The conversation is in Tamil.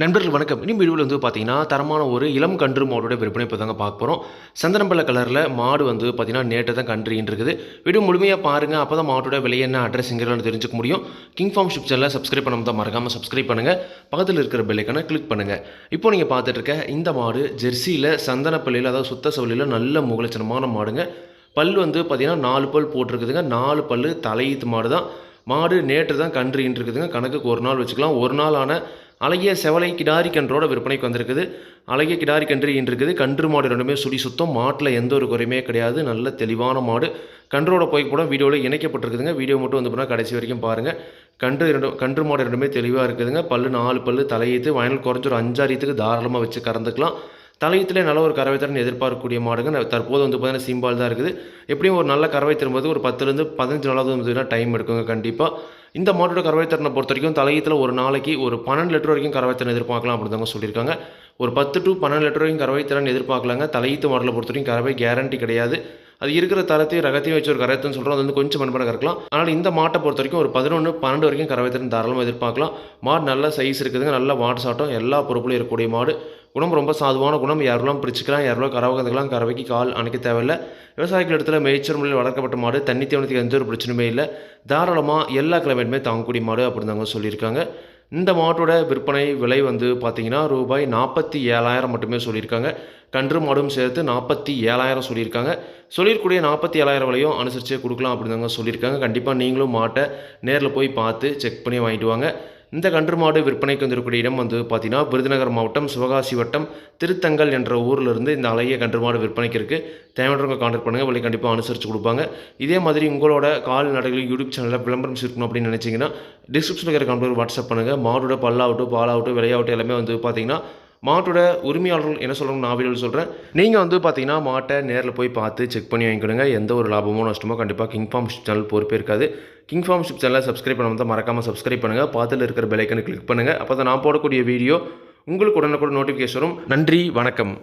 நண்பர்கள் வணக்கம். வீடியோவில் பார்த்தீங்கன்னா, தரமான ஒரு இளம் கன்று மாடோட விற்பனை இப்போ தாங்க பார்க்க போறோம். சந்தனம்பள்ள கலர்ல மாடு பார்த்தீங்கன்னா, நேற்று தான் கன்று ஈன்றுருக்குது. வீடியோ முழுமையா பாருங்க. அப்பதான் மாட்டோட விலை என்ன, அட்ரஸ் எங்கன்னு தெரிஞ்சுக்க முடியும். கிங் ஃபார்ம் ஷிப் சேனலை சப்ஸ்கிரைப் பண்ணாம தான் மறக்காம சப்ஸ்கிரைப் பண்ணுங்க. பக்கத்தில் இருக்கிற பெல் ஐகானை கிளிக் பண்ணுங்க. இப்போ நீங்க பார்த்துட்டு இருக்க இந்த மாடு ஜெர்சியில சந்தனப்பள்ளியில், அதாவது சுத்த சவலியில் நல்ல முகலட்சணமான மாடுங்க. பல் பார்த்தீங்கன்னா 4 பல் போட்டிருக்குதுங்க. 4 பல்லு தலையீத்து மாடு தான். மாடு நேற்று தான் கன்று ஈன்றுருக்குதுங்க. கணக்குக்கு ஒரு நாள் வச்சுக்கலாம். ஒரு நாள் ஆன அழகிய செவலை கிடாரி கன்றோட விற்பனைக்கு வந்திருக்குது. அழகிய கிடாரி கன்று ஈன்றுருக்குது. கன்று மாடு ரெண்டுமே சுழி சுத்தம். மாட்டில் எந்த ஒரு குறையுமே கிடையாது. நல்ல தெளிவான மாடு. கன்றோட போய் கூட வீடியோவில் இணைக்கப்பட்டிருக்குதுங்க. வீடியோ மட்டும் பண்ணால் கடைசி வரைக்கும் பாருங்கள். கன்று மாடு ரெண்டுமே தெளிவாக இருக்குதுங்க. பல்லு 4 பல்லு தலையீத்து. வயல் குறைஞ்ச ஒரு 5 ஆரியத்துக்கு தாராளமாக வச்சு கறந்துக்கலாம். தலையத்திலே நல்ல ஒரு கறவை திறன் எதிர்பார்க்கக்கூடிய மாடுங்க. தற்போது பார்த்தீங்கன்னா சீம்பால் தான் இருக்குது. எப்படியும் ஒரு நல்ல கறவை திரும்புவது ஒரு 10லேருந்து 15 நாளாவது டைம் எடுக்குங்க கண்டிப்பாக. இந்த மாட்டோட கறவை திறனை பொறுத்த வரைக்கும் தலையத்தில் ஒரு நாளைக்கு ஒரு 12 லிட்டர் வரைக்கும் கறவை திறன் எதிர்பார்க்கலாம் அப்படின்னு தாங்க சொல்லியிருக்காங்க. ஒரு 10 to 12 லிட்டர் வரைக்கும் கறவை திறன் எதிர்பார்க்கலாங்க. தலையீத்து மாடலை பொறுத்த வரைக்கும் கறவை கேரண்டி கிடையாது. அது இருக்கிற தரத்தையும் ரகத்தையும் வச்சு ஒரு கறவைத்தன்னு சொல்கிறோம். அது கொஞ்சம் மண்பட கறக்கலாம். ஆனால் இந்த மாட்டை பொறுத்த வரைக்கும் ஒரு 11, 12 வரைக்கும் கறவை திறன் தாராளமாக எதிர்பார்க்கலாம். மாடு நல்ல சைஸ் இருக்குதுங்க. நல்ல வாட்டு சாட்டம் எல்லா பொறுப்புலையும் இருக்கக்கூடிய மாடு. குணம் ரொம்ப சாதுவான குணம். யாரெல்லாம் பிரிச்சுக்கலாம், யாரெல்லாம் கறவை கற்றுக்கலாம். கறவைக்கு கால் அணைக்க தேவையில்லை. விவசாயிகள் இடத்துல மேய்ச்சல் முறையில் வளர்க்கப்பட்ட மாடு. தண்ணி தேவனத்துக்கு எந்த ஒரு பிரச்சனையுமே இல்லை. தாராளமாக எல்லா கிளைமேட்டுமே தாங்கக்கூடிய மாடு அப்படின்னு தாங்க சொல்லியிருக்காங்க. இந்த மாட்டோட விற்பனை விலை பார்த்தீங்கன்னா ரூபாய் 47,000 மட்டுமே சொல்லியிருக்காங்க. கன்று மாடும் சேர்த்து 47,000 சொல்லியிருக்காங்க. சொல்லியிருக்கூடிய 47,000 விலையும் அனுசரிச்சே கொடுக்கலாம் அப்படின்னு தாங்க சொல்லியிருக்காங்க. கண்டிப்பாக நீங்களும் மாட்டை நேரில் போய் பார்த்து செக் பண்ணி வாங்கிட்டு வாங்க. இந்த கன்று மாடு விற்பனைக்கு வந்திருக்கக்கூடிய இடம் பார்த்தீங்கன்னா விருதுநகர் மாவட்டம் சிவகாசி வட்டம் திருத்தங்கல் என்ற ஊரில் இருந்து இந்த அழகிய கன்று மாடு விற்பனைக்கு இருக்குது. தேவையானவங்க கான்டாக்ட் பண்ணுங்கள். விலை கண்டிப்பாக அனுசரித்து கொடுப்பாங்க. இதே மாதிரி உங்களோட கால்நடைகள் யூடியூப் சேனலில் விளம்பரம் இருக்கணும் அப்படின்னு நினச்சிங்கன்னா டிஸ்கிரிப்ஷனில் இருக்கிற கம்பெனி வாட்ஸ்அப் பண்ணுங்கள். மாடோட பல்லாகட்டும் பாலாகட்டும் விலையாகட்டும் எல்லாமே பார்த்தீங்கன்னா மாட்டோட உரிமையாளர்கள் என்ன சொல்கிறாங்க நான் வீடியோவில் சொல்கிறேன். நீங்கள் பார்த்தீங்கன்னா மாட்டை நேரில் போய் பார்த்து செக் பண்ணி வாங்கிக்கணுங்க. எந்த ஒரு லாபமோ நஷ்டமோ கண்டிப்பாக கிங் ஃபார்ம் ஷிப் சேனல் பொறுப்பே இருக்காது. கிங் ஃபார்ம் ஷிப் சேனலை சப்ஸ்கிரைப் பண்ணாமல் தான் மறக்காமல் சப்ஸ்கிரைப் பண்ணுங்கள். பார்த்துல இருக்கிற பெல் ஐக்கனை கிளிக் பண்ணுங்கள். அப்போ தான் நான் போடக்கூடிய வீடியோ உங்களுக்கு உடனுக்குடன் நோட்டிஃபிகேஷன் வரும். நன்றி, வணக்கம்.